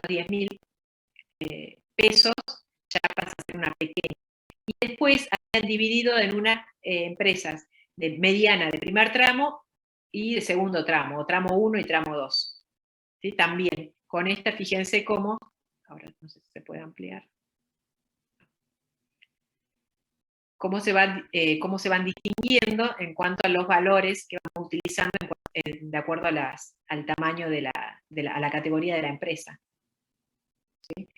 10.000 pesos, ya pasa a ser una pequeña. Y después han dividido en unas empresas de mediana de primer tramo y de segundo tramo, o tramo 1 y tramo 2. ¿Sí? También, con esta, fíjense cómo, ahora no sé si se puede ampliar, cómo se van distinguiendo en cuanto a los valores que vamos utilizando de acuerdo al tamaño a la categoría de la empresa. ¿Sí?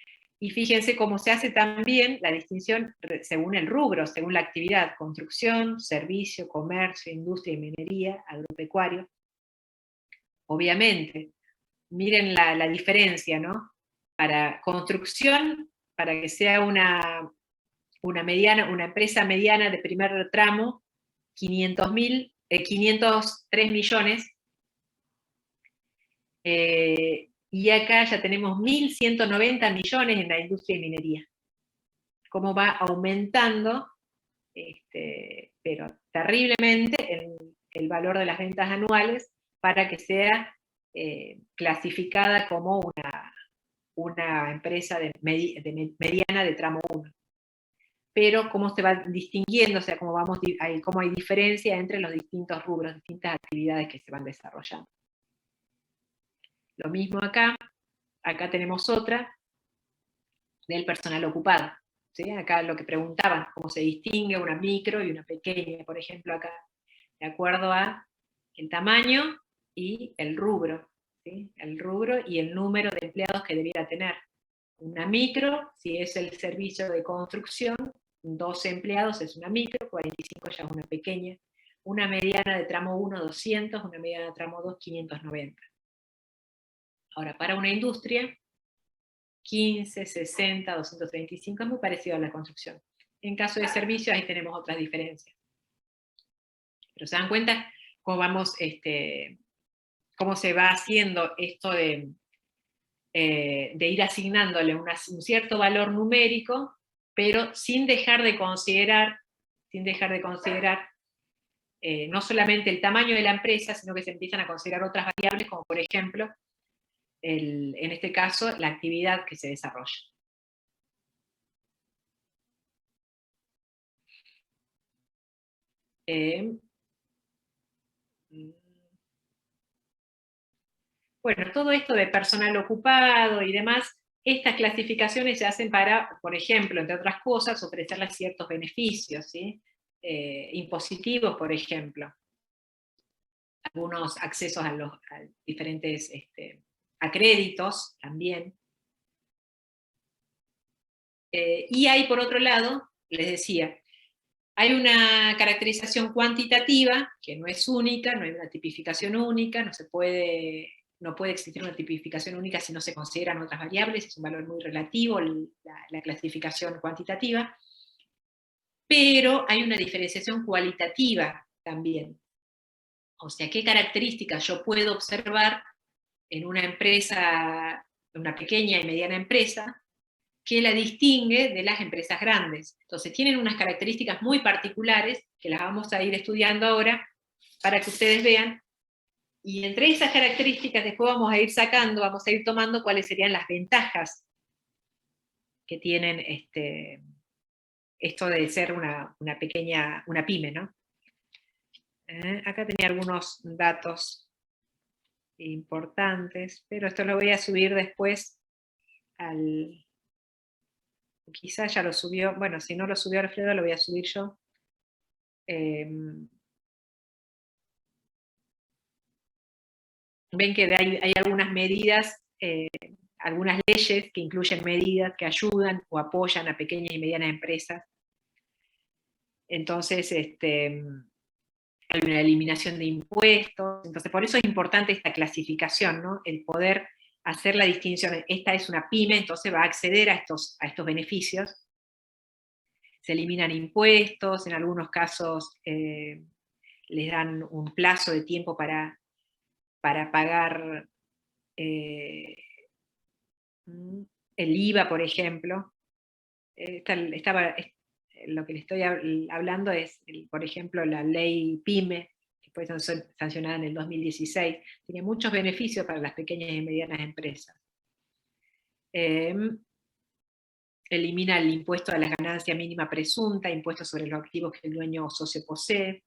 Y fíjense cómo se hace también la distinción según el rubro, según la actividad: construcción, servicio, comercio, industria y minería, agropecuario. Obviamente, miren la diferencia, ¿no? Para construcción, para que sea una empresa mediana de primer tramo, 503 millones, y acá ya tenemos 1.190 millones en la industria y minería. Cómo va aumentando, pero terriblemente, el valor de las ventas anuales para que sea clasificada como una empresa mediana de tramo 1. Pero cómo se va distinguiendo, o sea, cómo hay diferencia entre los distintos rubros, distintas actividades que se van desarrollando. Lo mismo acá tenemos otra del personal ocupado. ¿Sí? Acá lo que preguntaban, cómo se distingue una micro y una pequeña, por ejemplo, acá, de acuerdo a el tamaño y el rubro, ¿sí? El rubro y el número de empleados que debiera tener. Una micro, si es el servicio de construcción, 12 empleados es una micro, 45 ya es una pequeña. Una mediana de tramo 1, 200, una mediana de tramo 2, 590. Ahora, para una industria, 15, 60, 235, es muy parecido a la construcción. En caso de servicios, ahí tenemos otras diferencias. Pero se dan cuenta cómo cómo se va haciendo esto de ir asignándole un cierto valor numérico, pero sin dejar de considerar no solamente el tamaño de la empresa, sino que se empiezan a considerar otras variables, como por ejemplo, en este caso, la actividad que se desarrolla. Bueno, todo esto de personal ocupado y demás, estas clasificaciones se hacen para, por ejemplo, entre otras cosas, ofrecerles ciertos beneficios, ¿sí? Impositivos, por ejemplo. Algunos accesos a diferentes a créditos también. Y hay, por otro lado, les decía, hay una caracterización cuantitativa que no es única, no hay una tipificación única, no puede existir una tipificación única si no se consideran otras variables, es un valor muy relativo la clasificación cuantitativa, pero hay una diferenciación cualitativa también. O sea, ¿qué características yo puedo observar en una empresa, una pequeña y mediana empresa, que la distingue de las empresas grandes? Entonces tienen unas características muy particulares, que las vamos a ir estudiando ahora, para que ustedes vean, y entre esas características después vamos a ir tomando cuáles serían las ventajas que tienen esto de ser una pyme, ¿no? Acá tenía algunos datos importantes, pero esto lo voy a subir después quizás ya lo subió, bueno, si no lo subió Alfredo, lo voy a subir yo. Ven que hay algunas medidas, algunas leyes que incluyen medidas que ayudan o apoyan a pequeñas y medianas empresas. Entonces, hay una eliminación de impuestos. Entonces, por eso es importante esta clasificación, ¿no? El poder hacer la distinción. Esta es una pyme, entonces va a acceder a estos beneficios. Se eliminan impuestos, en algunos casos les dan un plazo de tiempo para pagar el IVA, por ejemplo. Lo que le estoy hablando es, por ejemplo, la ley PYME, que fue sancionada en el 2016, tiene muchos beneficios para las pequeñas y medianas empresas. Elimina el impuesto a la ganancia mínima presunta, impuestos sobre los activos que el dueño o socio posee.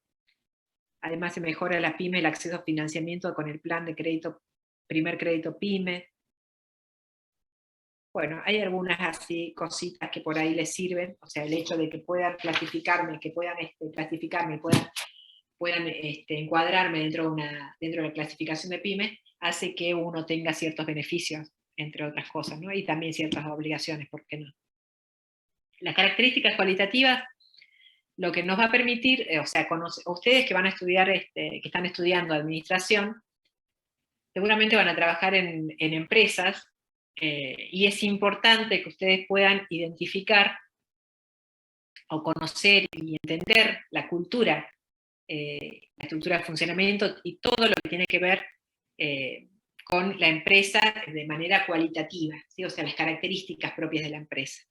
Además, se mejora a la pyme el acceso a financiamiento con el plan de crédito, primer crédito pyme. Bueno, hay algunas así cositas que por ahí les sirven, o sea, el hecho de que puedan clasificarme, puedan encuadrarme dentro de la clasificación de pyme, hace que uno tenga ciertos beneficios, entre otras cosas, ¿no? Y también ciertas obligaciones, ¿por qué no? Las características cualitativas, lo que nos va a permitir, o sea, ustedes que van a estudiar, que están estudiando administración, seguramente van a trabajar en empresas, y es importante que ustedes puedan identificar o conocer y entender la cultura, la estructura de funcionamiento y todo lo que tiene que ver con la empresa de manera cualitativa, ¿sí? O sea, las características propias de la empresa.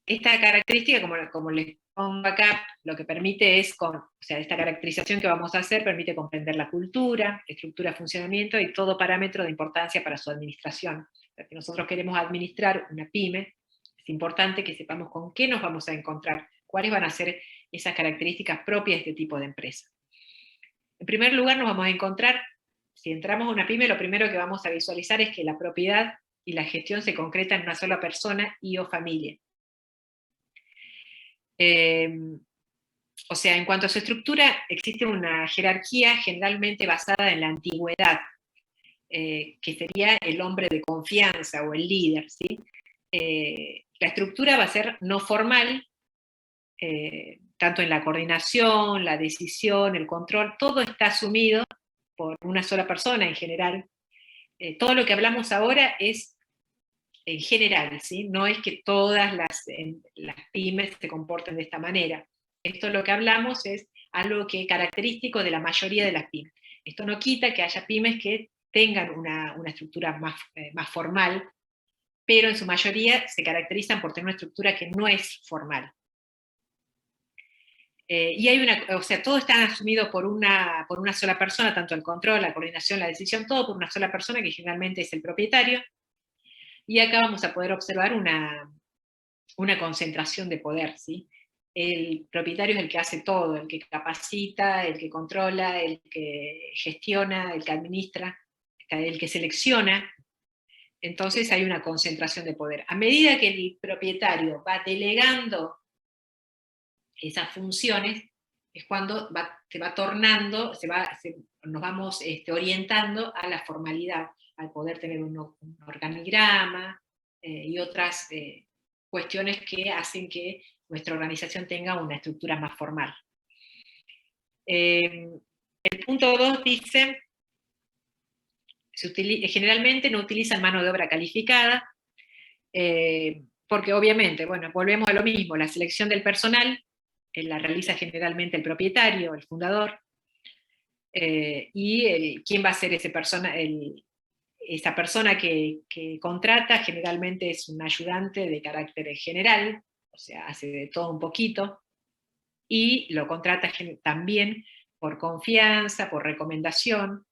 Esta característica, como les pongo acá, lo que permite es, o sea, esta caracterización que vamos a hacer permite comprender la cultura, estructura, funcionamiento y todo parámetro de importancia para su administración. O sea, que nosotros queremos administrar una pyme, es importante que sepamos con qué nos vamos a encontrar, cuáles van a ser esas características propias de este tipo de empresa. En primer lugar, nos vamos a encontrar, si entramos a una pyme, lo primero que vamos a visualizar es que la propiedad y la gestión se concretan en una sola persona y o familia. O sea, en cuanto a su estructura, existe una jerarquía generalmente basada en la antigüedad, que sería el hombre de confianza o el líder, ¿sí? La estructura va a ser no formal, tanto en la coordinación, la decisión, el control, todo está asumido por una sola persona en general. Todo lo que hablamos ahora es en general, ¿sí? No es que todas las pymes se comporten de esta manera. Esto lo que hablamos es algo que es característico de la mayoría de las pymes. Esto no quita que haya pymes que tengan una estructura más formal, pero en su mayoría se caracterizan por tener una estructura que no es formal. Y hay o sea, todo está asumido por una sola persona, tanto el control, la coordinación, la decisión, todo por una sola persona, que generalmente es el propietario. Y acá vamos a poder observar una concentración de poder, ¿sí? El propietario es el que hace todo, el que capacita, el que controla, el que gestiona, el que administra, el que selecciona. Entonces hay una concentración de poder. A medida que el propietario va delegando esas funciones, es cuando se va tornando, nos vamos orientando a la formalidad, al poder tener un organigrama y otras cuestiones que hacen que nuestra organización tenga una estructura más formal. El punto 2 dice, generalmente no utilizan mano de obra calificada, porque obviamente, bueno, volvemos a lo mismo, la selección del personal la realiza generalmente el propietario, el fundador, y quién va a ser esa persona que contrata generalmente es un ayudante de carácter general, o sea, hace de todo un poquito, y lo contrata también por confianza, por recomendación.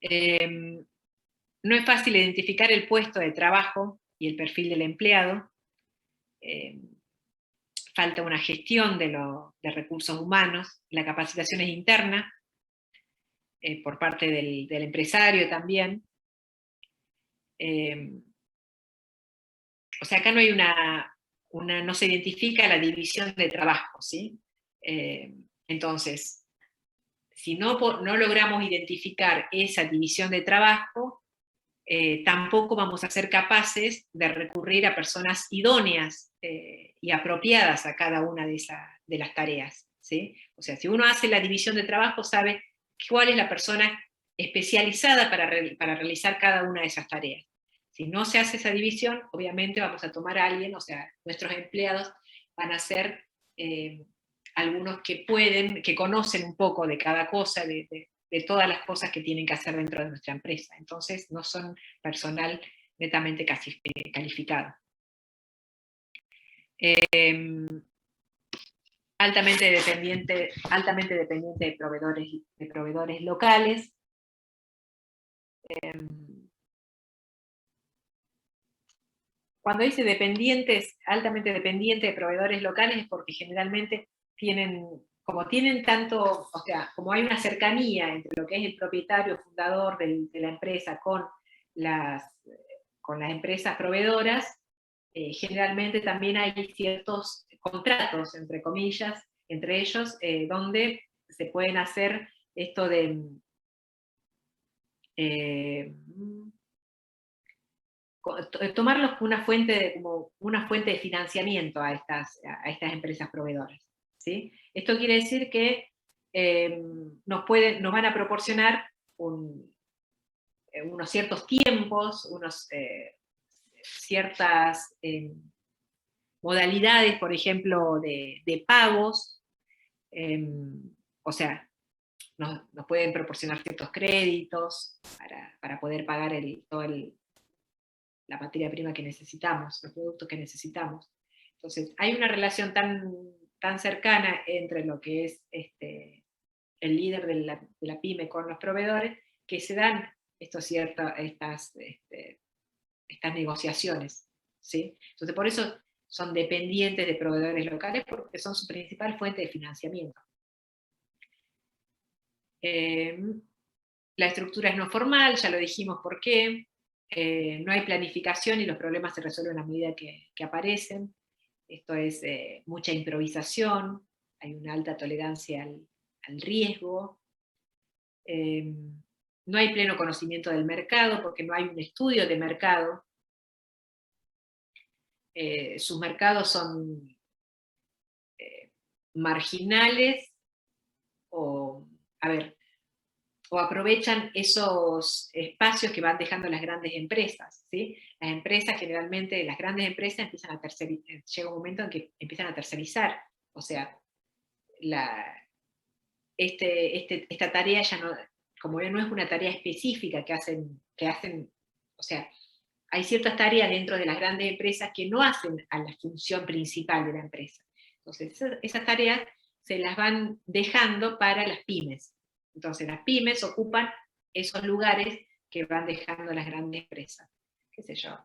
No es fácil identificar el puesto de trabajo y el perfil del empleado. Falta una gestión de recursos humanos, la capacitación es interna, por parte del empresario también. O sea, acá no hay no se identifica la división de trabajo, ¿sí? Entonces, si no logramos identificar esa división de trabajo, tampoco vamos a ser capaces de recurrir a personas idóneas y apropiadas a cada una de las tareas, ¿sí? O sea, si uno hace la división de trabajo, sabe cuál es la persona especializada para realizar cada una de esas tareas. Si no se hace esa división, obviamente vamos a tomar a alguien, o sea, nuestros empleados van a ser algunos que conocen un poco de cada cosa, de todas las cosas que tienen que hacer dentro de nuestra empresa. Entonces, no son personal netamente calificado. Altamente dependiente de proveedores locales. Cuando dice dependientes, altamente dependientes de proveedores locales, es porque generalmente como tienen tanto, o sea, como hay una cercanía entre lo que es el propietario fundador de la empresa con las empresas proveedoras, generalmente también hay ciertos contratos, entre comillas, entre ellos, donde se pueden hacer esto de tomarlos como una fuente de financiamiento a estas empresas proveedoras, ¿sí? Esto quiere decir que nos van a proporcionar unos ciertos tiempos, ciertas modalidades, por ejemplo, de pagos, o sea, nos pueden proporcionar ciertos créditos para poder pagar toda la materia prima que necesitamos, los productos que necesitamos. Entonces, hay una relación tan cercana entre lo que es el líder de la pyme con los proveedores, que se dan estas negociaciones, ¿sí? Entonces, por eso son dependientes de proveedores locales, porque son su principal fuente de financiamiento. La estructura es no formal, ya lo dijimos por qué. No hay planificación y los problemas se resuelven a medida que aparecen. Esto es mucha improvisación, hay una alta tolerancia al riesgo. No hay pleno conocimiento del mercado porque no hay un estudio de mercado. Sus mercados son marginales o aprovechan esos espacios que van dejando las grandes empresas, ¿sí? Las empresas generalmente, las grandes empresas empiezan a llega un momento en que empiezan a tercerizar, o sea, esta tarea ya no, como no es una tarea específica que hacen, o sea, hay ciertas tareas dentro de las grandes empresas que no hacen a la función principal de la empresa. Entonces, esas tareas se las van dejando para las pymes. Entonces, las pymes ocupan esos lugares que van dejando las grandes empresas. Qué sé yo,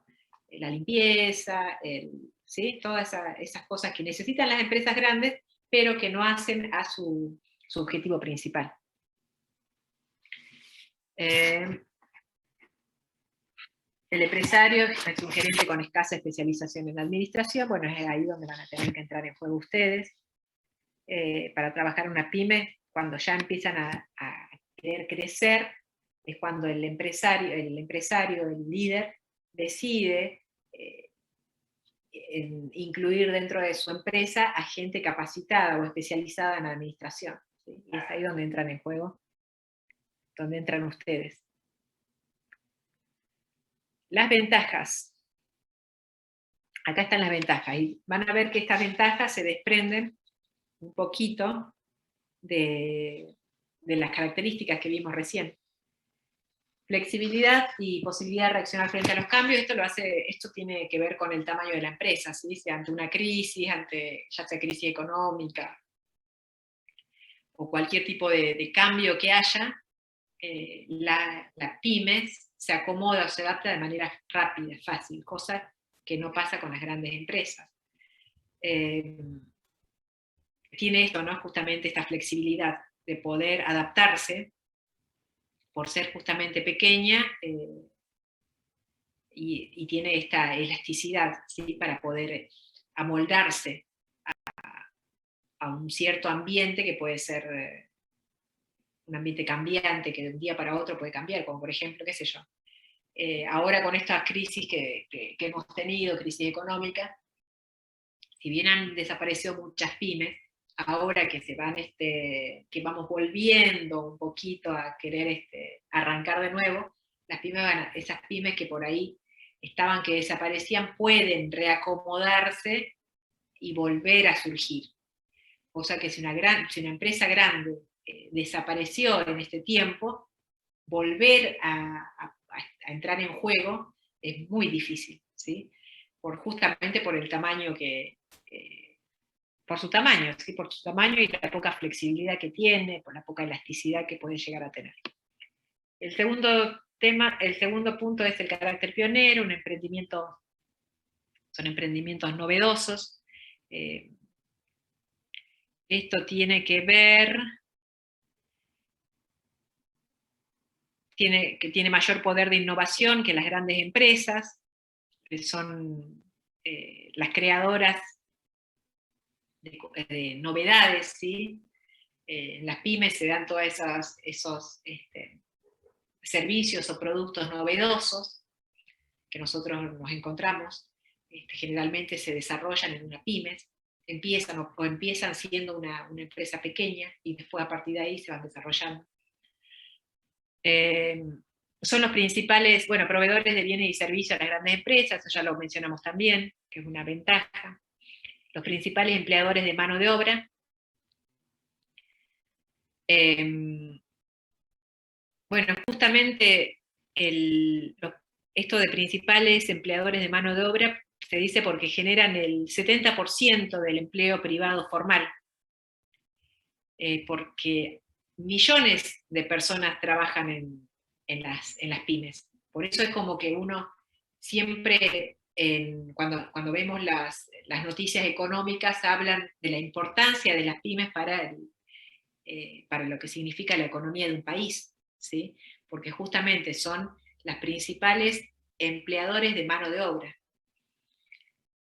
la limpieza, ¿sí? Todas esas cosas que necesitan las empresas grandes, pero que no hacen a su objetivo principal. El empresario es un gerente con escasa especialización en administración. Bueno, es ahí donde van a tener que entrar en juego ustedes. Para trabajar en una pyme, cuando ya empiezan a querer crecer, es cuando el empresario, el líder, decide incluir dentro de su empresa a gente capacitada o especializada en administración, ¿sí? Y es ahí donde entran en juego, donde entran ustedes. Las ventajas. Acá están las ventajas, y van a ver que estas ventajas se desprenden un poquito de las características que vimos recién. Flexibilidad y posibilidad de reaccionar frente a los cambios, esto tiene que ver con el tamaño de la empresa, ¿sí? Ante una crisis, ya sea crisis económica, o cualquier tipo de cambio que haya, la pymes se acomoda o se adapta de manera rápida, fácil, cosa que no pasa con las grandes empresas. Tiene esto, ¿no? Justamente esta flexibilidad de poder adaptarse por ser justamente pequeña, y tiene esta elasticidad, ¿sí? Para poder amoldarse a un cierto ambiente que puede ser un ambiente cambiante, que de un día para otro puede cambiar, como por ejemplo, qué sé yo, ahora con estas crisis que hemos tenido, crisis económica, si bien han desaparecido muchas pymes, ahora que que vamos volviendo un poquito a querer arrancar de nuevo, esas pymes que por ahí estaban, que desaparecían, pueden reacomodarse y volver a surgir. Cosa que si una empresa grande desapareció en este tiempo, volver a entrar en juego es muy difícil, ¿sí? Justamente por el tamaño por su tamaño, ¿sí? Por su tamaño y la poca flexibilidad que tiene, por la poca elasticidad que puede llegar a tener. El segundo el segundo punto es el carácter pionero, son emprendimientos novedosos. Esto tiene que ver, que tiene mayor poder de innovación que las grandes empresas, que son las creadoras de novedades, ¿sí? En las pymes se dan todos esos servicios o productos novedosos que nosotros nos encontramos, generalmente se desarrollan en una pyme, empiezan siendo una empresa pequeña y después a partir de ahí se van desarrollando. Son los principales, bueno, proveedores de bienes y servicios a las grandes empresas, eso ya lo mencionamos también, que es una ventaja. Los principales empleadores de mano de obra. Bueno, justamente esto de principales empleadores de mano de obra se dice porque generan el 70% del empleo privado formal, porque millones de personas trabajan en las pymes. Por eso es como que uno siempre, cuando vemos las noticias económicas, hablan de la importancia de las pymes para lo que significa la economía de un país, ¿sí? Porque justamente son las principales empleadores de mano de obra.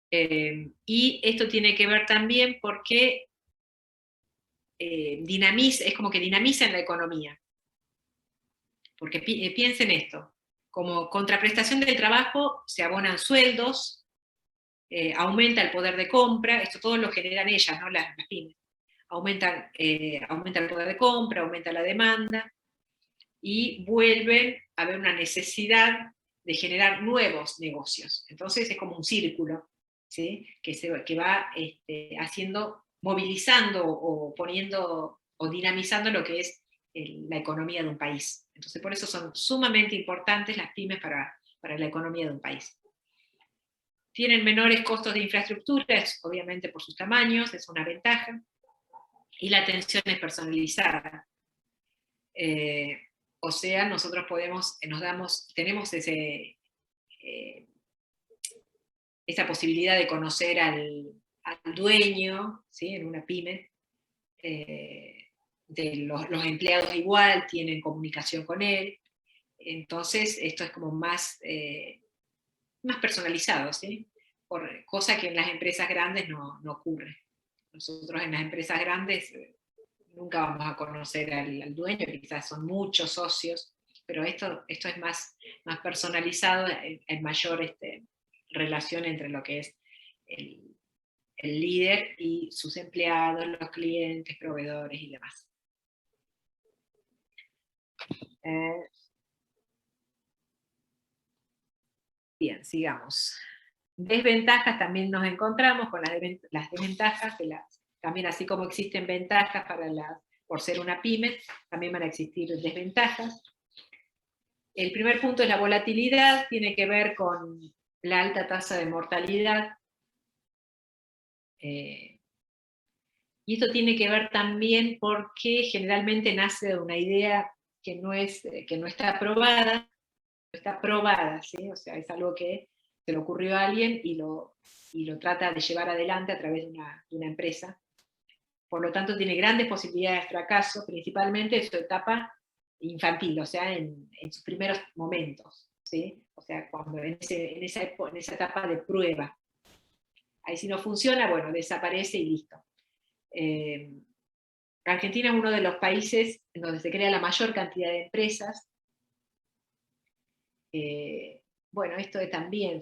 Y esto tiene que ver también porque es como que dinamizan la economía. Porque piensen esto, como contraprestación del trabajo se abonan sueldos, aumenta el poder de compra, esto todo lo generan ellas, ¿no? Las pymes. Aumenta el poder de compra, aumenta la demanda, y vuelven a haber una necesidad de generar nuevos negocios. Entonces es como un círculo, ¿sí? que va movilizando o poniendo o dinamizando lo que es la economía de un país. Entonces por eso son sumamente importantes las pymes para la economía de un país. Tienen menores costos de infraestructura, obviamente por sus tamaños, es una ventaja, y la atención es personalizada. O sea, nosotros tenemos esa posibilidad de conocer al dueño, ¿sí? En una pyme, los empleados igual tienen comunicación con él, entonces esto es como más personalizado, ¿sí? Cosa que en las empresas grandes no ocurre. Nosotros en las empresas grandes nunca vamos a conocer al dueño, quizás son muchos socios, pero esto es más personalizado, en mayor relación entre lo que es el líder y sus empleados, los clientes, proveedores y demás. Bien, sigamos. Desventajas también nos encontramos con las desventajas, también así como existen ventajas por ser una pyme, también van a existir desventajas. El primer punto es la volatilidad, tiene que ver con la alta tasa de mortalidad. Y esto tiene que ver también porque generalmente nace de una idea que no está probada, ¿sí? O sea, es algo que se le ocurrió a alguien y lo trata de llevar adelante a través de una empresa. Por lo tanto, tiene grandes posibilidades de fracaso, principalmente en su etapa infantil, o sea, en sus primeros momentos, ¿sí? O sea, cuando en esa etapa de prueba. Ahí si no funciona, bueno, desaparece y listo. Argentina es uno de los países en donde se crea la mayor cantidad de empresas. Bueno, esto también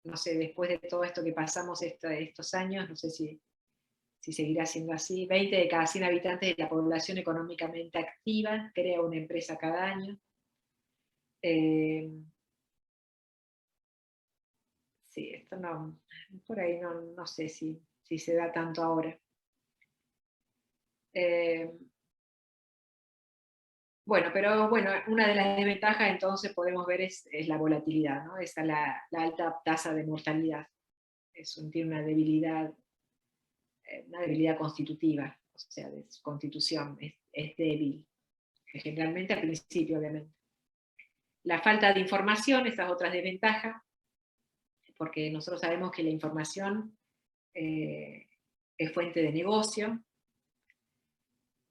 no sé, después de todo esto que pasamos estos años, no sé si seguirá siendo así. 20 de cada 100 habitantes de la población económicamente activa crea una empresa cada año. Sí, esto por ahí no sé si se da tanto ahora. Bueno, pero bueno, una de las desventajas entonces podemos ver es la volatilidad, ¿no? Esa la alta tasa de mortalidad. Tiene una debilidad constitutiva, o sea, de su constitución, es débil. generalmente al principio, obviamente. La falta de información, esa es otra desventaja, porque nosotros sabemos que la información es fuente de negocio.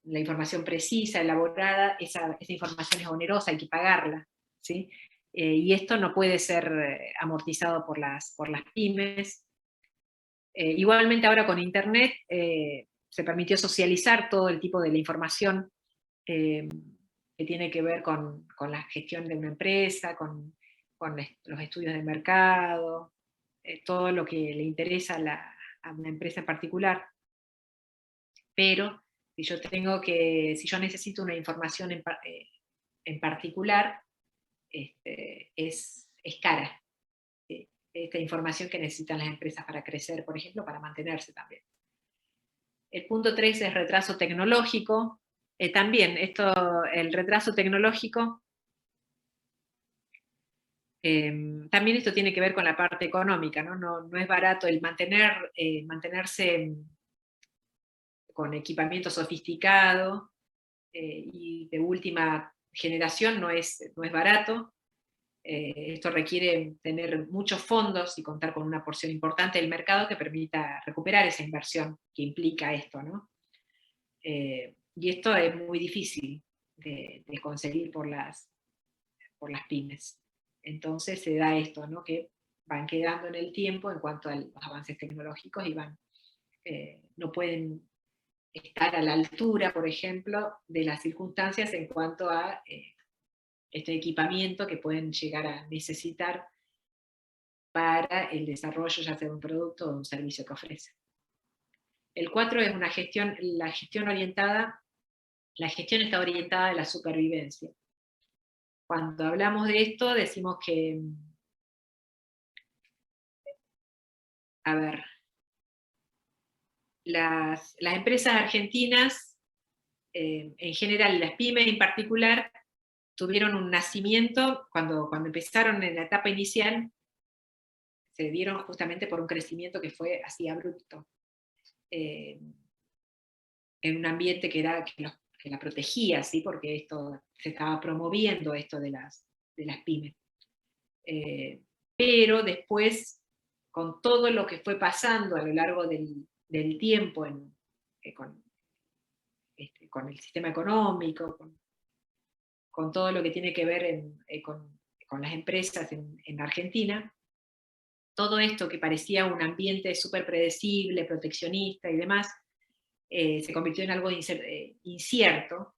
La información precisa, elaborada, esa información es onerosa, hay que pagarla, ¿sí? Y esto no puede ser amortizado por las pymes. Igualmente ahora con Internet se permitió socializar todo el tipo de la información que tiene que ver con la gestión de una empresa, con los estudios de mercado, todo lo que le interesa a una empresa en particular. Pero si yo necesito una información en particular, es cara. ¿Sí? Esta información que necesitan las empresas para crecer, por ejemplo, para mantenerse también. El punto 3 es retraso tecnológico. También el retraso tecnológico, también esto tiene que ver con la parte económica, ¿no? No es barato el mantenerse con equipamiento sofisticado y de última generación no es barato. Esto requiere tener muchos fondos y contar con una porción importante del mercado que permita recuperar esa inversión que implica esto, ¿no? Y esto es muy difícil de conseguir por las pymes. Entonces se da esto, ¿no? Que van quedando en el tiempo en cuanto a los avances tecnológicos y no pueden estar a la altura, por ejemplo, de las circunstancias en cuanto a este equipamiento que pueden llegar a necesitar para el desarrollo ya sea de un producto o de un servicio que ofrece. El 4 es la gestión está orientada a la supervivencia. Cuando hablamos de esto decimos que, a ver, las empresas argentinas, en general, y las pymes en particular, tuvieron un nacimiento, cuando empezaron en la etapa inicial, se dieron justamente por un crecimiento que fue así abrupto, en un ambiente que la protegía, ¿sí? Porque esto se estaba promoviendo esto de las pymes. Pero después, con todo lo que fue pasando a lo largo del tiempo con el sistema económico, con todo lo que tiene que ver con las empresas en Argentina, todo esto que parecía un ambiente súper predecible, proteccionista y demás, se convirtió en algo incierto.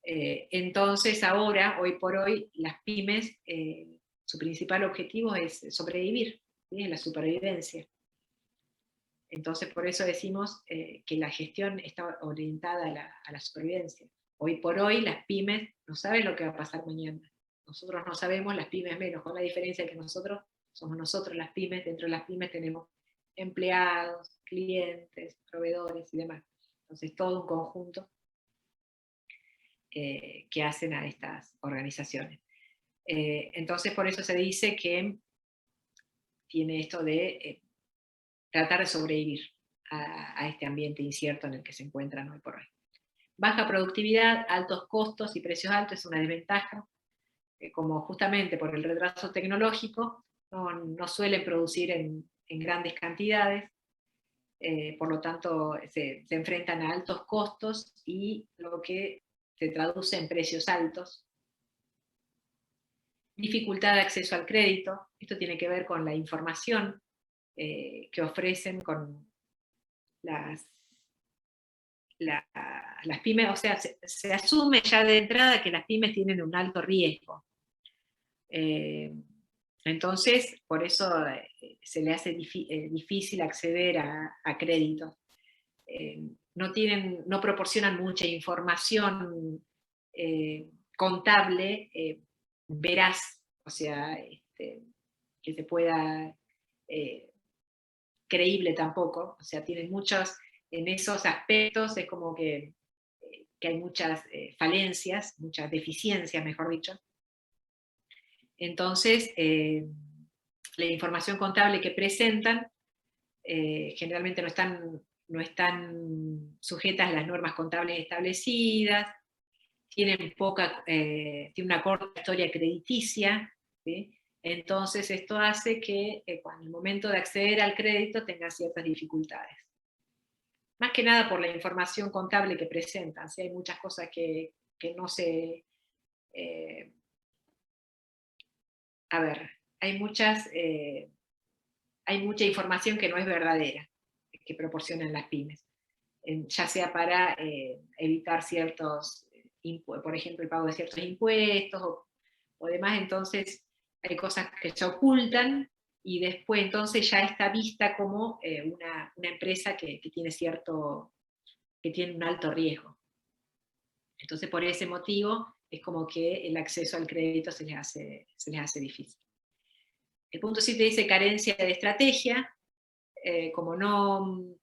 Entonces ahora, hoy por hoy, las pymes, su principal objetivo es sobrevivir, ¿sí? La supervivencia. Entonces por eso decimos que la gestión está orientada a la supervivencia. Hoy por hoy las pymes no saben lo que va a pasar mañana. Nosotros no sabemos, las pymes menos, con la diferencia que nosotros somos nosotros las pymes, dentro de las pymes tenemos empleados, clientes, proveedores y demás. Entonces todo un conjunto que hacen a estas organizaciones. Entonces por eso se dice que tiene esto de tratar de sobrevivir a este ambiente incierto en el que se encuentran hoy por hoy. Baja productividad, altos costos y precios altos es una desventaja, como justamente por el retraso tecnológico no suelen producir en grandes cantidades, por lo tanto se enfrentan a altos costos y lo que se traduce en precios altos. Dificultad de acceso al crédito, esto tiene que ver con la información que ofrecen con las pymes, o sea, se asume ya de entrada que las pymes tienen un alto riesgo. Entonces, por eso se le hace difícil acceder a créditos. No proporcionan mucha información contable veraz, o sea, que se pueda, creíble tampoco, o sea, tienen en esos aspectos es como que hay muchas falencias, muchas deficiencias, mejor dicho. Entonces, la información contable que presentan generalmente no están sujetas a las normas contables establecidas, tiene una corta historia crediticia, ¿sí? Entonces esto hace que cuando el momento de acceder al crédito tenga ciertas dificultades. Más que nada por la información contable que presentan, ¿sí? Hay muchas cosas que no se... a ver, hay mucha información que no es verdadera, que proporcionan las pymes, ya sea para evitar ciertos, por ejemplo, el pago de ciertos impuestos o demás, entonces hay cosas que se ocultan y después entonces ya está vista como una empresa que tiene un alto riesgo. Entonces por ese motivo es como que el acceso al crédito se les hace difícil. El punto 7 dice carencia de estrategia, como no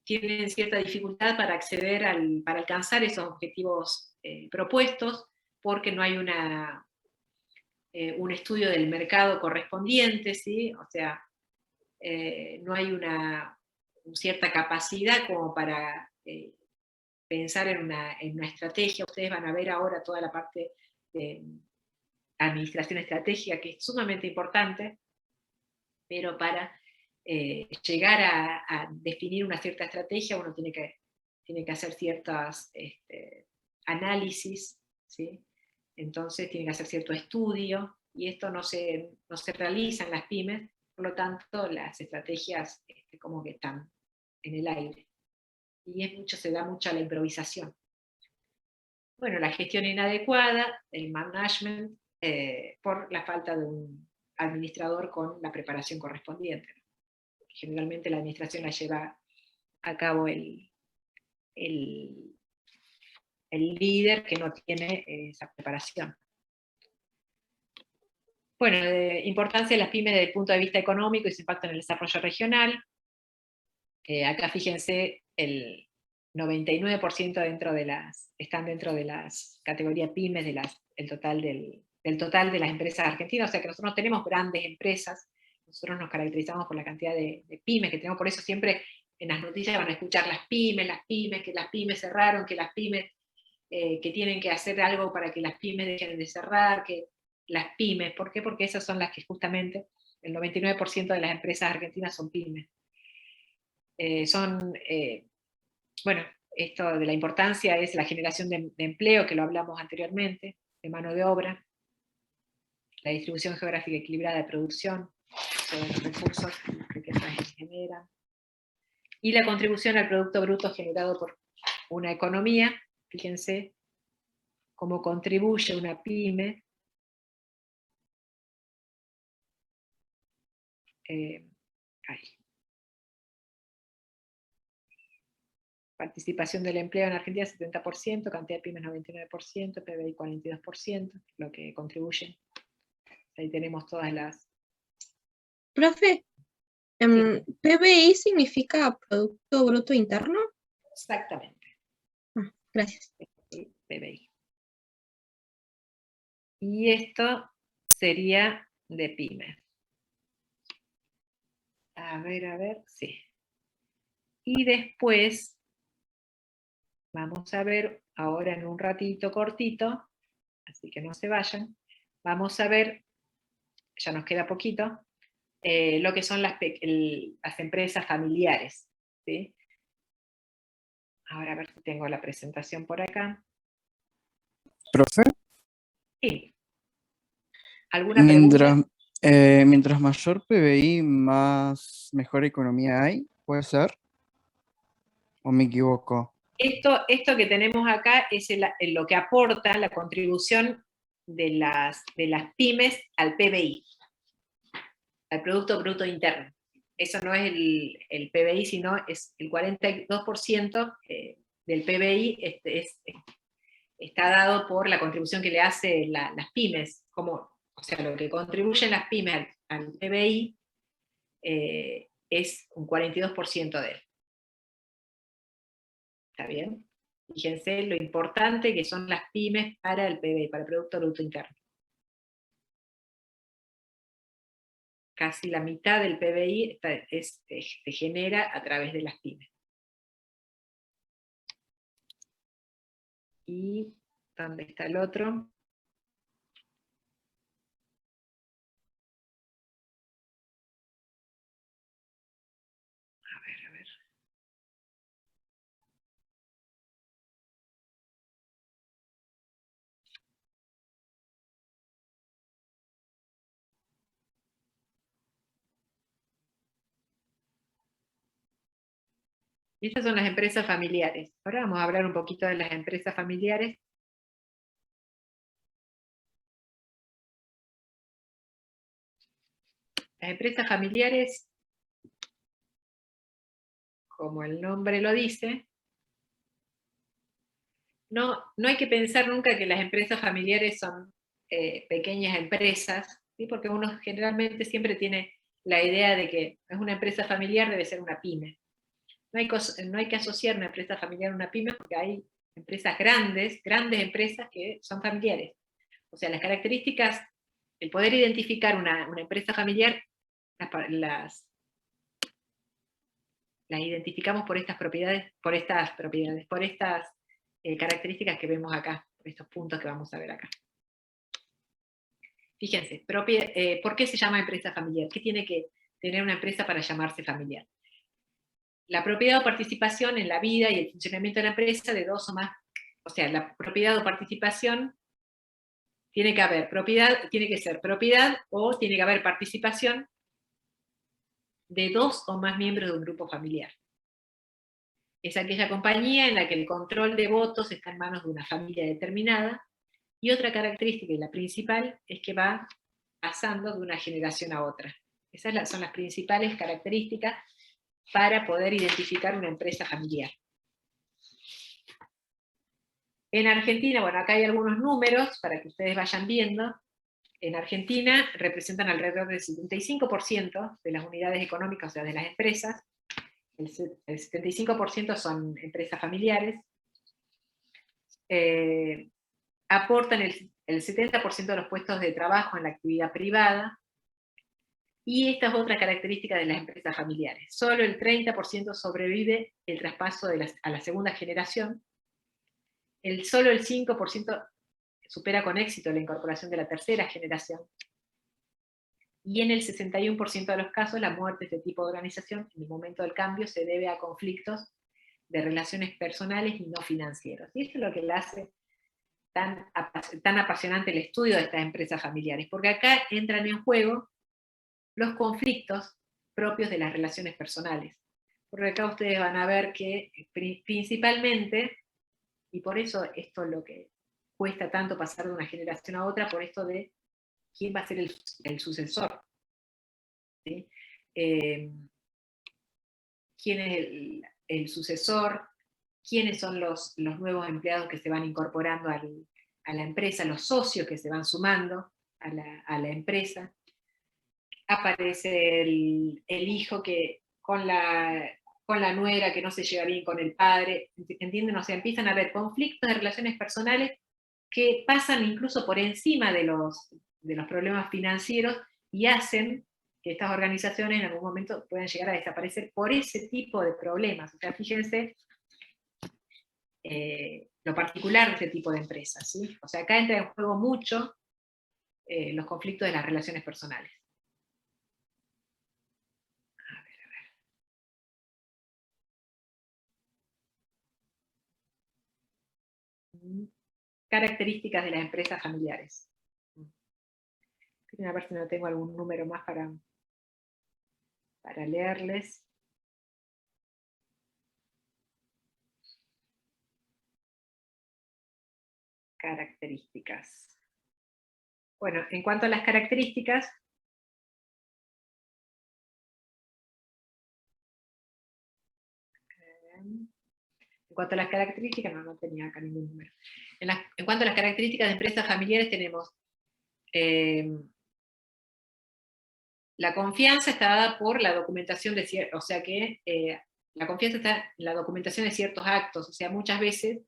tienen cierta dificultad para para alcanzar esos objetivos propuestos, porque no hay un estudio del mercado correspondiente, ¿sí? O sea, no hay una cierta capacidad como para pensar en una estrategia. Ustedes van a ver ahora toda la parte de administración estratégica, que es sumamente importante, pero para llegar a definir una cierta estrategia uno tiene que hacer ciertos análisis, ¿sí? Entonces tiene que hacer cierto estudio, y esto no se realiza en las pymes, por lo tanto las estrategias como que están en el aire. Y se da mucho a la improvisación. Bueno, la gestión inadecuada, el management, por la falta de un administrador con la preparación correspondiente. Generalmente la administración la lleva a cabo el líder que no tiene esa preparación. Bueno, importancia de las pymes desde el punto de vista económico y su impacto en el desarrollo regional. Acá fíjense, el 99% están dentro de las categorías pymes, del total de las empresas argentinas. O sea que nosotros no tenemos grandes empresas, nosotros nos caracterizamos por la cantidad de pymes que tenemos. Por eso siempre en las noticias van a escuchar las pymes, que las pymes cerraron, que las pymes que tienen que hacer algo para que las pymes dejen de cerrar, que las pymes, ¿por qué? Porque esas son las que justamente, el 99% de las empresas argentinas son pymes. Bueno, esto de la importancia es la generación de empleo, que lo hablamos anteriormente, de mano de obra, la distribución geográfica equilibrada de producción, sobre los recursos que se generan, y la contribución al Producto Bruto generado por una economía. Fíjense cómo contribuye una pyme participación del empleo en Argentina 70%, cantidad de pymes 99%, PBI 42%, lo que contribuye. Ahí tenemos todas las... Profe, Sí. ¿PBI significa Producto Bruto Interno? Exactamente. Gracias. PBI. Y esto sería de pymes. A ver, sí. Y después, vamos a ver, ahora en un ratito cortito, así que no se vayan, vamos a ver, ya nos queda poquito, lo que son las empresas familiares, ¿sí? Ahora a ver si tengo la presentación por acá. ¿Profe? Sí. ¿Alguna pregunta? Mientras mayor PBI, mejor economía hay, ¿puede ser? ¿O me equivoco? Esto que tenemos acá es lo que aporta la contribución de las pymes al PBI, al Producto Bruto Interno. Eso no es el PBI, sino es el 42% del PBI está dado por la contribución que le hace las pymes, o sea, lo que contribuyen las pymes al PBI es un 42% de él. ¿Está bien? Fíjense lo importante que son las pymes para el PBI, para el Producto Bruto Interno. Casi la mitad del PBI se genera a través de las pymes. ¿Y dónde está el otro? A ver. Y estas son las empresas familiares. Ahora vamos a hablar un poquito de las empresas familiares. Las empresas familiares, como el nombre lo dice, no hay que pensar nunca que las empresas familiares son pequeñas empresas, ¿sí? Porque uno generalmente siempre tiene la idea de que es una empresa familiar, debe ser una pyme. No hay que asociar una empresa familiar a una pyme porque hay empresas grandes empresas que son familiares. O sea, las características, el poder identificar una empresa familiar, las identificamos por estas características que vemos acá, por estos puntos que vamos a ver acá. Fíjense, ¿por qué se llama empresa familiar? ¿Qué tiene que tener una empresa para llamarse familiar? La propiedad o participación en la vida y el funcionamiento de la empresa de dos o más, o sea, la propiedad o participación tiene que ser propiedad o tiene que haber participación de dos o más miembros de un grupo familiar. Es aquella compañía en la que el control de votos está en manos de una familia determinada, y otra característica, y la principal, es que va pasando de una generación a otra. Esas son las principales características para poder identificar una empresa familiar. En Argentina, bueno, acá hay algunos números para que ustedes vayan viendo. En Argentina representan alrededor del 75% de las unidades económicas, o sea, de las empresas. El 75% son empresas familiares. Aportan el 70% de los puestos de trabajo en la actividad privada. Y esta es otra característica de las empresas familiares. Solo el 30% sobrevive el traspaso a la segunda generación. Solo el 5% supera con éxito la incorporación de la tercera generación. Y en el 61% de los casos, la muerte de este tipo de organización en el momento del cambio se debe a conflictos de relaciones personales y no financieros. Y esto es lo que le hace tan apasionante el estudio de estas empresas familiares, porque acá entran en juego los conflictos propios de las relaciones personales. Porque acá ustedes van a ver que principalmente, y por eso esto es lo que cuesta tanto pasar de una generación a otra, por esto de quién va a ser el sucesor. ¿Sí? ¿Quién es el sucesor? ¿Quiénes son los nuevos empleados que se van incorporando a la empresa? Los socios que se van sumando a la empresa. Aparece el hijo que con la nuera que no se lleva bien con el padre, ¿entienden? O sea, empiezan a haber conflictos de relaciones personales que pasan incluso por encima de los problemas financieros y hacen que estas organizaciones en algún momento puedan llegar a desaparecer por ese tipo de problemas. O sea, fíjense lo particular de este tipo de empresas, ¿sí? O sea, acá entra en juego mucho los conflictos de las relaciones personales. Características de las empresas familiares. A ver si no tengo algún número más para leerles. Características. Bueno, en cuanto a las características, no tenía acá ningún número. En cuanto a las características de empresas familiares tenemos la confianza está dada por la documentación o sea que la confianza está en la documentación de ciertos actos, o sea, muchas veces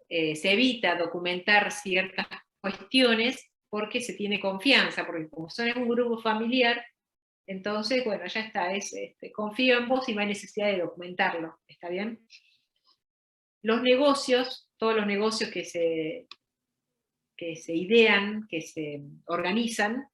se evita documentar ciertas cuestiones porque se tiene confianza, porque como son en un grupo familiar, entonces, bueno, ya está, confío en vos y no hay necesidad de documentarlo, ¿está bien? Los negocios, todos los negocios que se idean, que se organizan,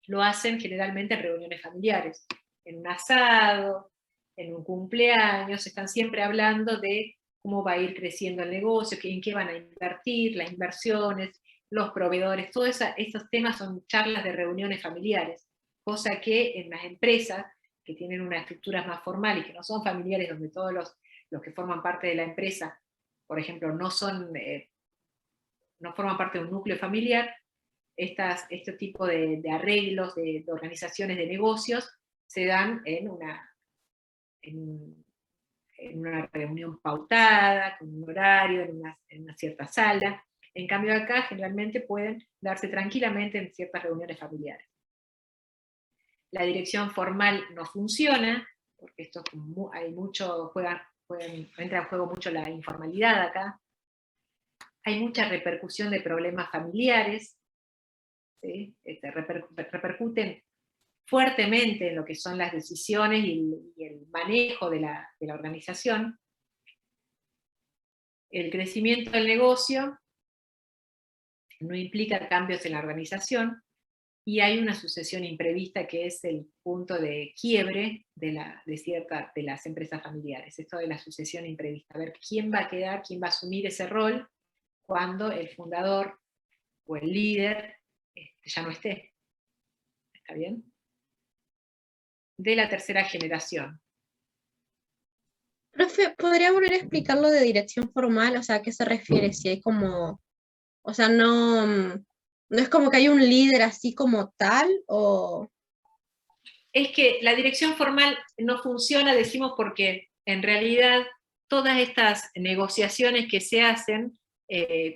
lo hacen generalmente en reuniones familiares, en un asado, en un cumpleaños, están siempre hablando de cómo va a ir creciendo el negocio, en qué van a invertir, las inversiones, los proveedores, todos esos temas son charlas de reuniones familiares, cosa que en las empresas que tienen una estructura más formal y que no son familiares, donde todos los que forman parte de la empresa, por ejemplo, no forman parte de un núcleo familiar, este tipo de arreglos, de organizaciones de negocios, se dan en una reunión pautada, con un horario, en una cierta sala. En cambio acá generalmente pueden darse tranquilamente en ciertas reuniones familiares. La dirección formal no funciona, porque esto hay mucho, entra en juego mucho la informalidad acá. Hay mucha repercusión de problemas familiares, ¿sí? Repercuten fuertemente en lo que son las decisiones y el manejo de la organización. El crecimiento del negocio no implica cambios en la organización, y hay una sucesión imprevista que es el punto de quiebre de las empresas familiares. Esto de la sucesión imprevista, a ver quién va a quedar, quién va a asumir ese rol cuando el fundador o el líder ya no esté. ¿Está bien? De la tercera generación. Profe, ¿podría volver a explicar lo de dirección formal? O sea, ¿a qué se refiere? Si hay como, o sea, no es como que hay un líder así como tal, o... Es que la dirección formal no funciona, decimos, porque en realidad todas estas negociaciones que se hacen,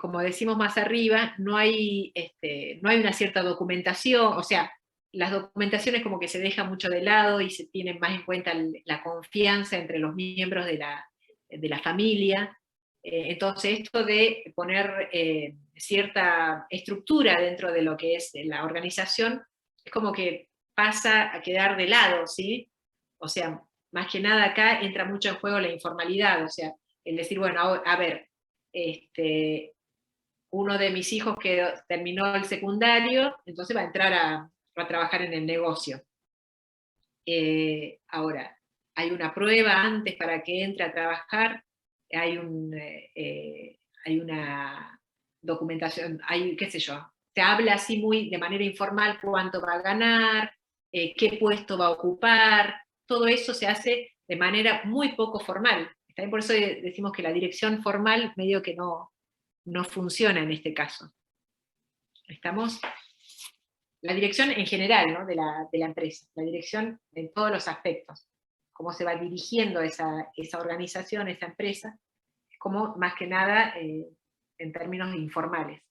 como decimos más arriba, no hay una cierta documentación, o sea, las documentaciones como que se dejan mucho de lado y se tienen más en cuenta la confianza entre los miembros de la familia. Entonces esto de poner cierta estructura dentro de lo que es la organización, es como que pasa a quedar de lado, ¿sí? O sea, más que nada acá entra mucho en juego la informalidad, o sea, el decir, bueno, a ver, uno de mis hijos que terminó el secundario, entonces va a entrar a trabajar en el negocio. Ahora, hay una prueba antes para que entre a trabajar, hay una documentación, hay, qué sé yo, se habla así muy de manera informal cuánto va a ganar, qué puesto va a ocupar, todo eso se hace de manera muy poco formal. También por eso decimos que la dirección formal medio que no funciona en este caso. ¿Estamos? La dirección en general, ¿no? de la empresa, la dirección en todos los aspectos, cómo se va dirigiendo esa organización, esa empresa, es como más que nada en términos informales.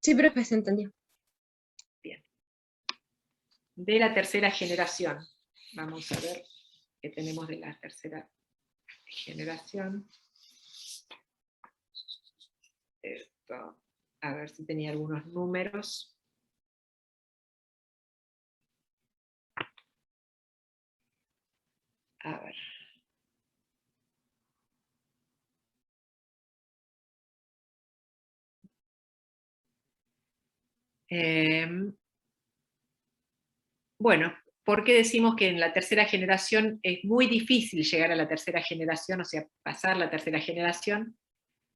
Sí, profe, se entendió. Bien. De la tercera generación, vamos a ver qué tenemos de la tercera generación. Esto, a ver si tenía algunos números. A ver. Bueno, ¿por qué decimos que en la tercera generación es muy difícil llegar a la tercera generación, o sea, pasar la tercera generación?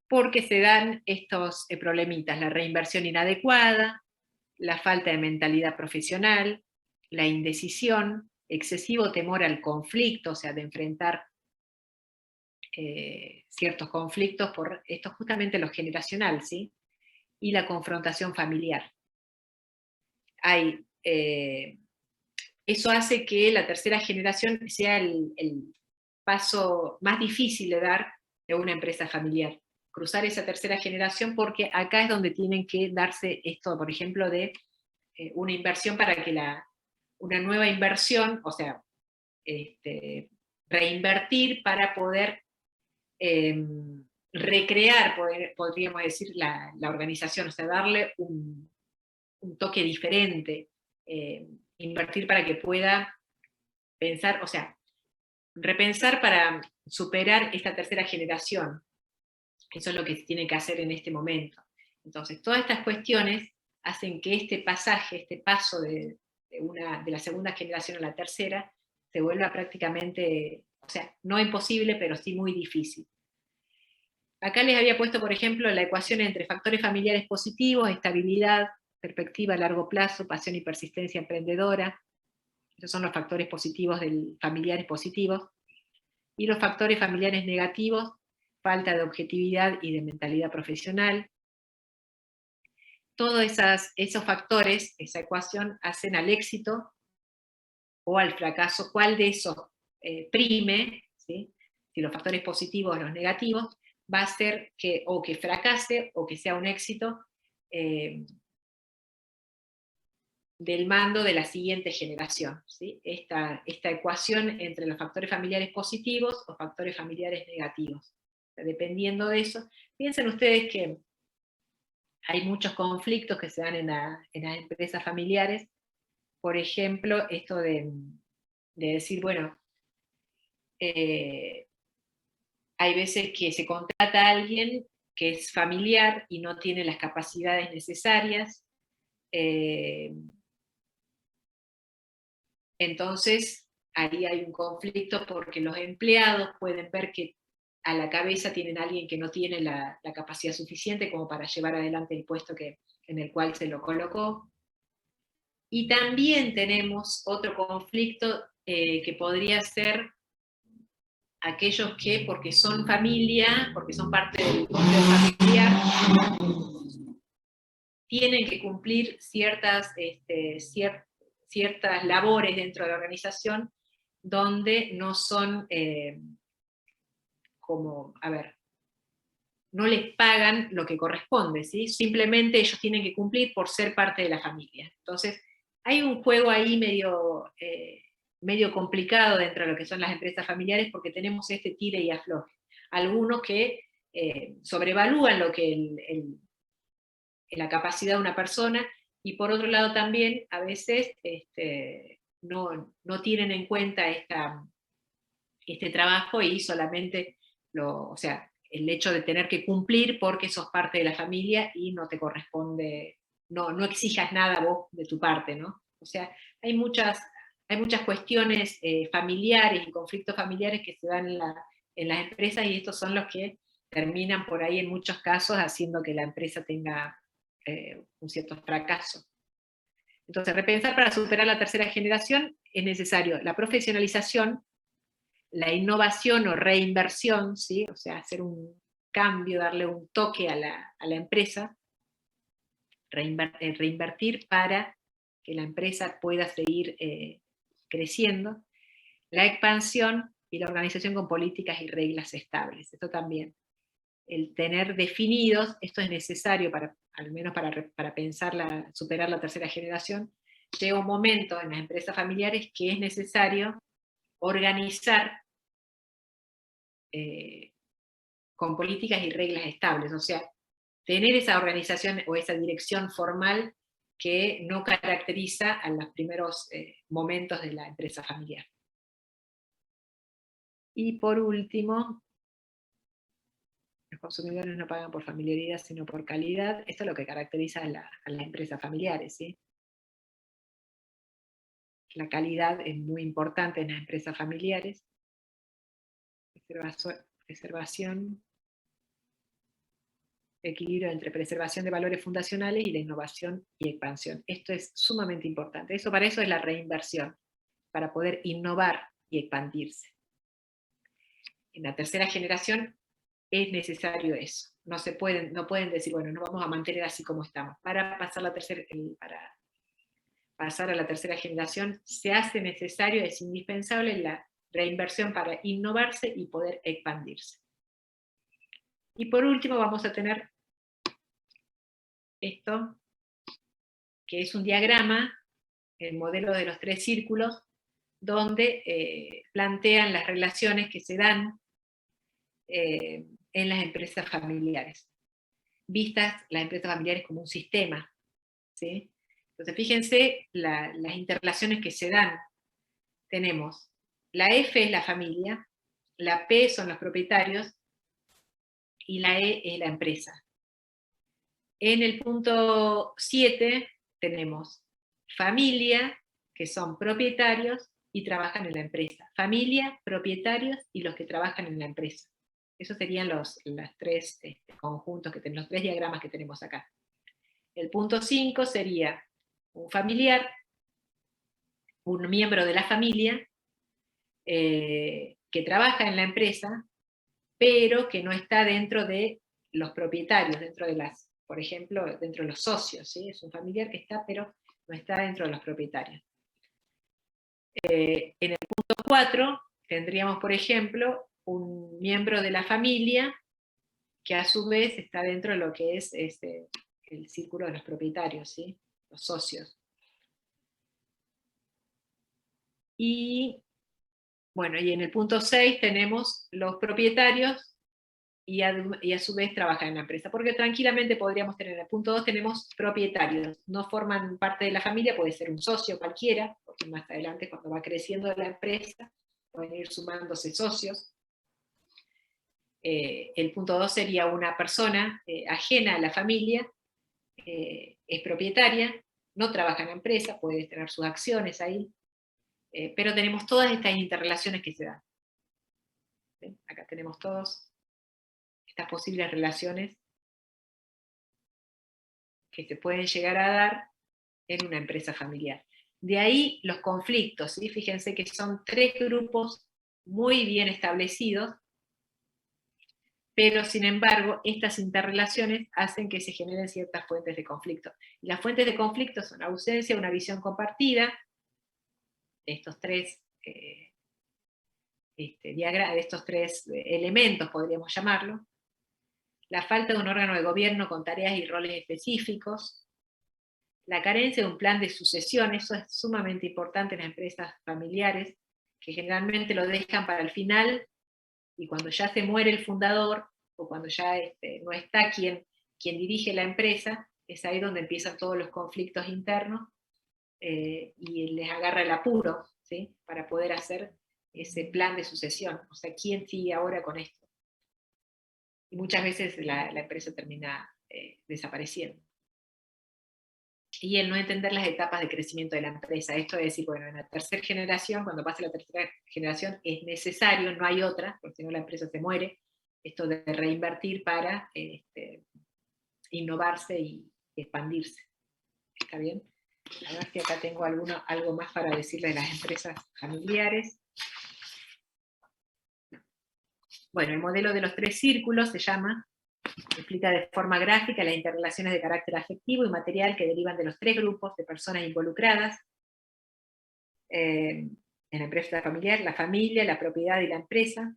Porque se dan estos problemitas, la reinversión inadecuada, la falta de mentalidad profesional, la indecisión, excesivo temor al conflicto, o sea, de enfrentar ciertos conflictos por esto justamente lo generacional, ¿sí? Y la confrontación familiar. Eso hace que la tercera generación sea el paso más difícil de dar de una empresa familiar. Cruzar esa tercera generación, porque acá es donde tienen que darse esto, por ejemplo, de una inversión para que una nueva inversión, o sea, reinvertir para poder recrear, podríamos decir, la organización, o sea, darle un toque diferente, invertir para que pueda pensar, o sea, repensar para superar esta tercera generación. Eso es lo que se tiene que hacer en este momento. Entonces, todas estas cuestiones hacen que este pasaje, este paso de la segunda generación a la tercera, se vuelva prácticamente, o sea, no imposible, pero sí muy difícil. Acá les había puesto, por ejemplo, la ecuación entre factores familiares positivos, estabilidad, perspectiva a largo plazo, pasión y persistencia emprendedora. Esos son los factores positivos familiares positivos. Y los factores familiares negativos, falta de objetividad y de mentalidad profesional. Todos esos factores, esa ecuación, hacen al éxito o al fracaso. ¿Cuál de esos prime? ¿Sí? Si los factores positivos o los negativos, va a ser que o que fracase o que sea un éxito del mando de la siguiente generación. ¿Sí? Esta ecuación entre los factores familiares positivos o factores familiares negativos. Dependiendo de eso, piensen ustedes que hay muchos conflictos que se dan en las empresas familiares. Por ejemplo, esto de decir, bueno, hay veces que se contrata a alguien que es familiar y no tiene las capacidades necesarias. Entonces, ahí hay un conflicto porque los empleados pueden ver que a la cabeza tienen a alguien que no tiene la capacidad suficiente como para llevar adelante el puesto en el cual se lo colocó. Y también tenemos otro conflicto que podría ser aquellos que, porque son familia, porque son parte del núcleo familiar, tienen que cumplir ciertas labores dentro de la organización donde no son no les pagan lo que corresponde, ¿sí? Simplemente ellos tienen que cumplir por ser parte de la familia. Entonces, hay un juego ahí medio complicado dentro de lo que son las empresas familiares porque tenemos este tire y afloje. Algunos que sobrevalúan lo que la capacidad de una persona, y por otro lado también a veces no tienen en cuenta este trabajo y solamente el hecho de tener que cumplir porque sos parte de la familia y no te corresponde, no exijas nada vos de tu parte, ¿no? O sea, hay muchas cuestiones familiares y conflictos familiares que se dan en las empresas, y estos son los que terminan por ahí en muchos casos haciendo que la empresa tenga un cierto fracaso. Entonces, repensar para superar la tercera generación es necesario la profesionalización, la innovación o reinversión, ¿sí? O sea, hacer un cambio, darle un toque a la empresa, reinvertir para que la empresa pueda seguir creciendo, la expansión y la organización con políticas y reglas estables. Esto también, el tener definidos, esto es necesario al menos para pensar superar la tercera generación. Llega un momento en las empresas familiares que es necesario organizar con políticas y reglas estables, o sea, tener esa organización o esa dirección formal que no caracteriza a los primeros momentos de la empresa familiar. Y por último, los consumidores no pagan por familiaridad, sino por calidad. Esto es lo que caracteriza a las empresas familiares, ¿sí? La calidad es muy importante en las empresas familiares. Preservación, equilibrio entre preservación de valores fundacionales y la innovación y expansión. Esto es sumamente importante. Para eso es la reinversión, para poder innovar y expandirse. En la tercera generación es necesario eso. No pueden decir, bueno, nos vamos a mantener así como estamos. Para pasar a la tercera generación se hace necesario, es indispensable la reinversión para innovarse y poder expandirse. Y por último vamos a tener esto, que es un diagrama, el modelo de los 3 círculos, donde plantean las relaciones que se dan en las empresas familiares, vistas las empresas familiares como un sistema, ¿sí? Entonces fíjense las interrelaciones que se dan. Tenemos, la F es la familia, la P son los propietarios, y la E es la empresa. En el punto 7 tenemos familia, que son propietarios y trabajan en la empresa. Familia, propietarios y los que trabajan en la empresa. Esos serían los tres conjuntos, los tres diagramas que tenemos acá. El punto 5 sería un familiar, un miembro de la familia, que trabaja en la empresa, pero que no está dentro de los propietarios, dentro de las, por ejemplo, dentro de los socios, ¿sí? Es un familiar que está, pero no está dentro de los propietarios. En el punto 4 tendríamos, por ejemplo, un miembro de la familia que a su vez está dentro de lo que es el círculo de los propietarios, ¿sí? Los socios. Y bueno, y en el punto 6 tenemos los propietarios y a su vez trabajan en la empresa, porque tranquilamente podríamos tener, en el punto 2 tenemos propietarios, no forman parte de la familia, puede ser un socio cualquiera, porque más adelante cuando va creciendo la empresa, pueden ir sumándose socios. El punto 2 sería una persona ajena a la familia, es propietaria, no trabaja en la empresa, puede tener sus acciones ahí, pero tenemos todas estas interrelaciones que se dan. ¿Sí? Acá tenemos todas estas posibles relaciones que se pueden llegar a dar en una empresa familiar. De ahí los conflictos, ¿sí? Fíjense que son tres grupos muy bien establecidos, pero sin embargo estas interrelaciones hacen que se generen ciertas fuentes de conflicto. Y las fuentes de conflicto son ausencia de una visión compartida, de estos tres de estos tres elementos, podríamos llamarlo, la falta de un órgano de gobierno con tareas y roles específicos, la carencia de un plan de sucesión, eso es sumamente importante en las empresas familiares, que generalmente lo dejan para el final, y cuando ya se muere el fundador, o cuando ya no está quien dirige la empresa, es ahí donde empiezan todos los conflictos internos, y les agarra el apuro, ¿sí? Para poder hacer ese plan de sucesión, o sea, ¿quién sigue ahora con esto? Y muchas veces la empresa termina desapareciendo. Y el no entender las etapas de crecimiento de la empresa, esto es decir, bueno, en la tercera generación, cuando pase la tercera generación, es necesario, no hay otra, porque si no la empresa se muere, esto de reinvertir para innovarse y expandirse. ¿Está bien? A ver si acá tengo algo más para decirle de las empresas familiares. Bueno, el modelo de los tres círculos se llama, explica de forma gráfica las interrelaciones de carácter afectivo y material que derivan de los tres grupos de personas involucradas en la empresa familiar, la familia, la propiedad y la empresa,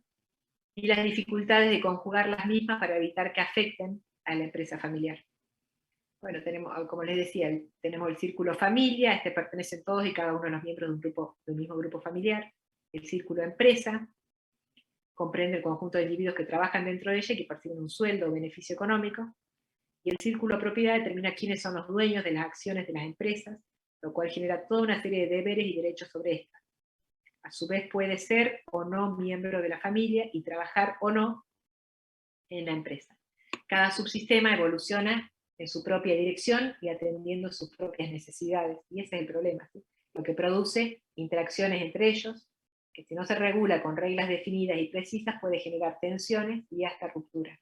y las dificultades de conjugar las mismas para evitar que afecten a la empresa familiar. Bueno, tenemos, como les decía, tenemos el círculo familia, pertenecen todos y cada uno de los miembros de un mismo grupo familiar. El círculo empresa comprende el conjunto de individuos que trabajan dentro de ella y que perciben un sueldo o beneficio económico. Y el círculo propiedad determina quiénes son los dueños de las acciones de las empresas, lo cual genera toda una serie de deberes y derechos sobre estas. A su vez puede ser o no miembro de la familia y trabajar o no en la empresa. Cada subsistema evoluciona en su propia dirección y atendiendo sus propias necesidades, y ese es el problema, ¿sí? Lo que produce interacciones entre ellos, que si no se regula con reglas definidas y precisas puede generar tensiones y hasta rupturas.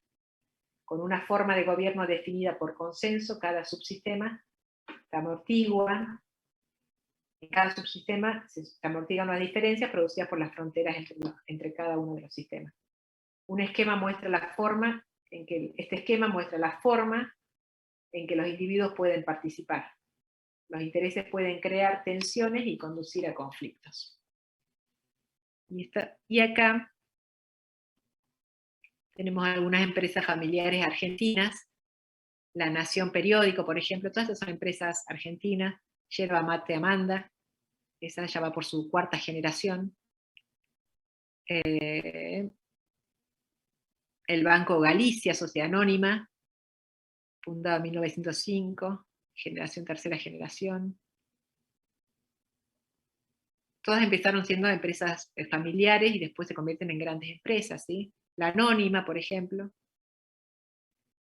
Con una forma de gobierno definida por consenso, cada subsistema se amortigua, en cada subsistema se amortiguan las diferencias producidas por las fronteras entre cada uno de los sistemas. Un esquema muestra la forma este esquema muestra la forma en que los individuos pueden participar. Los intereses pueden crear tensiones y conducir a conflictos. Y acá tenemos algunas empresas familiares argentinas, La Nación Periódico, por ejemplo, todas estas son empresas argentinas, Yerba Mate Amanda, esa ya va por su cuarta generación. El Banco Galicia, Sociedad Anónima, fundado en 1905, tercera generación. todas empezaron siendo empresas familiares y después se convierten en grandes empresas, ¿sí? La Anónima, por ejemplo,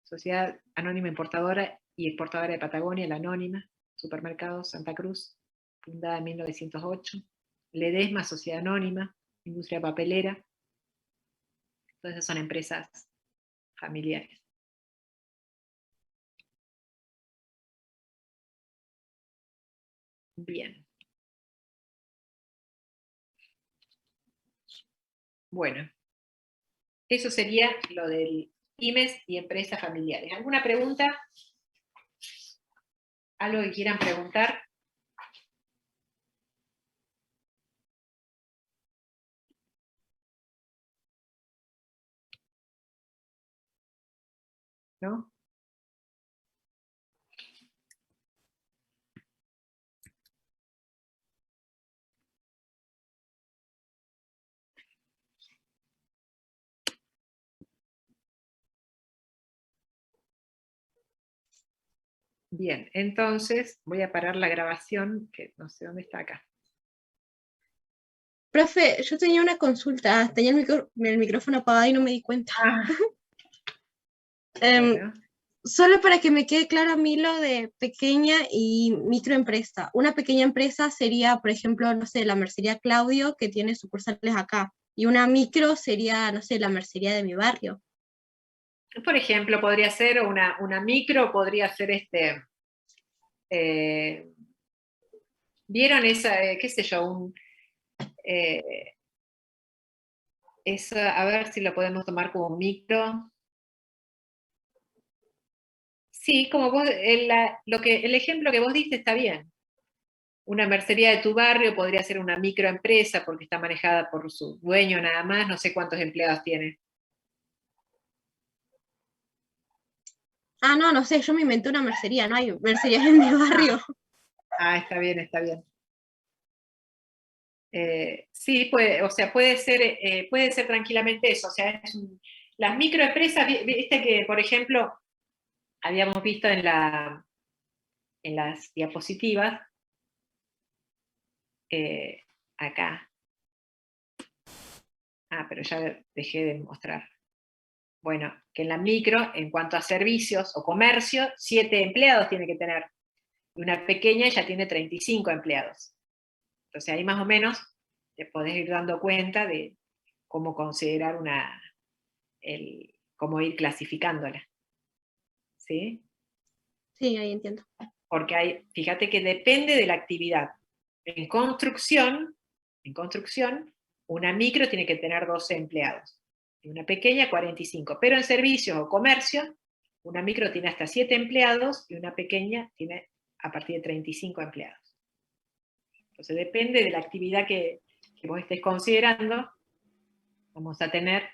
Sociedad Anónima Importadora y Exportadora de Patagonia, La Anónima, Supermercados Santa Cruz, fundada en 1908, Ledesma, Sociedad Anónima, Industria Papelera, todas esas son empresas familiares. Bien. Bueno, eso sería lo del pymes y empresas familiares. ¿Alguna pregunta? ¿Algo que quieran preguntar? ¿No? Bien, entonces voy a parar la grabación, que no sé dónde está acá. Profe, yo tenía una consulta, tenía el micrófono apagado y no me di cuenta. Bueno. Solo para que me quede claro a mí lo de pequeña y microempresa. Una pequeña empresa sería, por ejemplo, no sé, la mercería Claudio, que tiene sucursales acá. Y una micro sería, no sé, la mercería de mi barrio. Por ejemplo, podría ser una micro, podría ser ¿vieron esa, qué sé yo, a ver si lo podemos tomar como micro? Sí, como vos, el ejemplo que vos diste está bien. Una mercería de tu barrio podría ser una microempresa porque está manejada por su dueño nada más, no sé cuántos empleados tiene. Ah, no, no sé, yo me inventé una mercería, no hay mercerías en mi barrio. Está bien, está bien. Sí, puede ser tranquilamente eso. O sea, las microempresas, viste que, por ejemplo, habíamos visto en las diapositivas, acá. Pero ya dejé de mostrar. Bueno, que en la micro, en cuanto a servicios o comercio, 7 empleados tiene que tener. Y una pequeña ya tiene 35 empleados. Entonces ahí más o menos te podés ir dando cuenta de cómo considerar cómo ir clasificándola. ¿Sí? Sí, ahí entiendo. Porque fíjate que depende de la actividad. En construcción, una micro tiene que tener 12 empleados. Y una pequeña, 45. Pero en servicios o comercio, una micro tiene hasta 7 empleados y una pequeña tiene a partir de 35 empleados. Entonces depende de la actividad que vos estés considerando, vamos a tener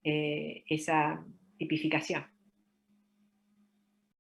esa tipificación.